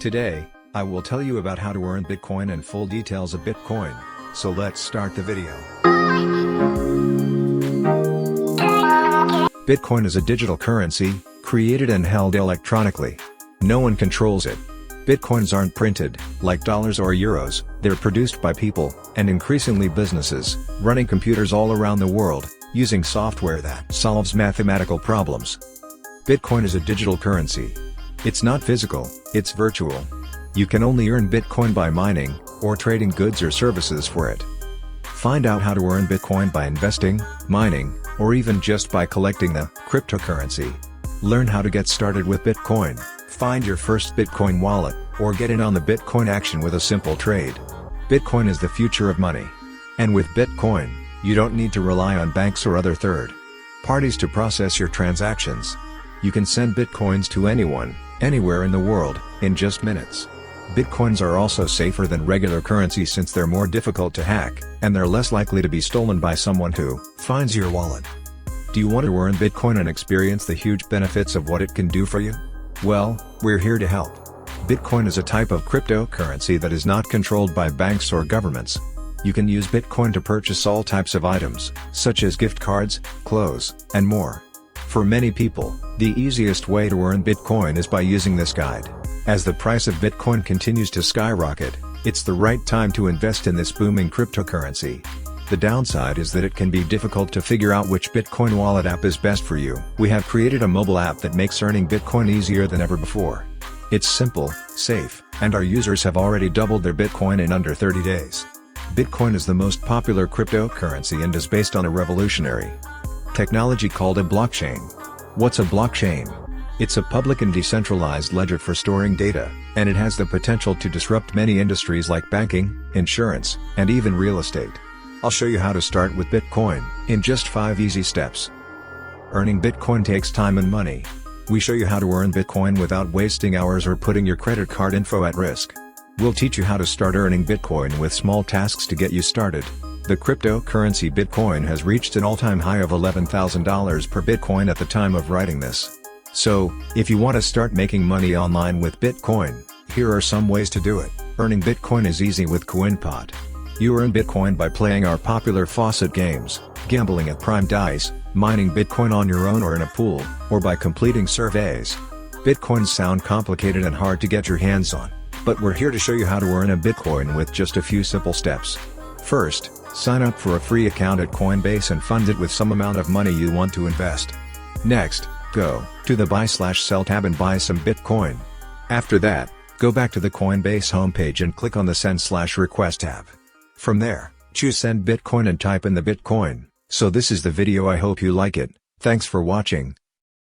Today, I will tell you about how to earn Bitcoin and full details of Bitcoin, so let's start the video. Bitcoin is a digital currency, created and held electronically. No one controls it. Bitcoins aren't printed, like dollars or euros, they're produced by people, and increasingly businesses, running computers all around the world, using software that solves mathematical problems. Bitcoin is a digital currency. It's not physical, it's virtual. You can only earn Bitcoin by mining, or trading goods or services for it. Find out how to earn Bitcoin by investing, mining, or even just by collecting the cryptocurrency. Learn how to get started with Bitcoin, find your first Bitcoin wallet, or get in on the Bitcoin action with a simple trade. Bitcoin is the future of money. And with Bitcoin, you don't need to rely on banks or other third parties to process your transactions. You can send Bitcoins to anyone, anywhere in the world, in just minutes. Bitcoins are also safer than regular currency since they're more difficult to hack, and they're less likely to be stolen by someone who finds your wallet. Do you want to earn Bitcoin and experience the huge benefits of what it can do for you? Well, we're here to help. Bitcoin is a type of cryptocurrency that is not controlled by banks or governments. You can use Bitcoin to purchase all types of items, such as gift cards, clothes, and more. For many people, the easiest way to earn Bitcoin is by using this guide. As the price of Bitcoin continues to skyrocket, it's the right time to invest in this booming cryptocurrency. The downside is that it can be difficult to figure out which Bitcoin wallet app is best for you. We have created a mobile app that makes earning Bitcoin easier than ever before. It's simple, safe, and our users have already doubled their Bitcoin in under 30 days. Bitcoin is the most popular cryptocurrency and is based on a revolutionary technology called a blockchain. What's a blockchain? It's a public and decentralized ledger for storing data, and it has the potential to disrupt many industries like banking, insurance, and even real estate. I'll show you how to start with Bitcoin, in just 5 easy steps. Earning Bitcoin takes time and money. We show you how to earn Bitcoin without wasting hours or putting your credit card info at risk. We'll teach you how to start earning Bitcoin with small tasks to get you started. The cryptocurrency Bitcoin has reached an all-time high of $11,000 per Bitcoin at the time of writing this. So, if you want to start making money online with Bitcoin, here are some ways to do it. Earning Bitcoin is easy with CoinPot. You earn Bitcoin by playing our popular faucet games, gambling at Prime Dice, mining Bitcoin on your own or in a pool, or by completing surveys. Bitcoins sound complicated and hard to get your hands on, but we're here to show you how to earn a Bitcoin with just a few simple steps. First, sign up for a free account at Coinbase and fund it with some amount of money you want to invest. Next, go to the buy/sell tab and buy some Bitcoin. After that, go back to the Coinbase homepage and click on the send/request tab. From there, choose send Bitcoin and type in the Bitcoin. So this is the video. I hope you like it. Thanks for watching.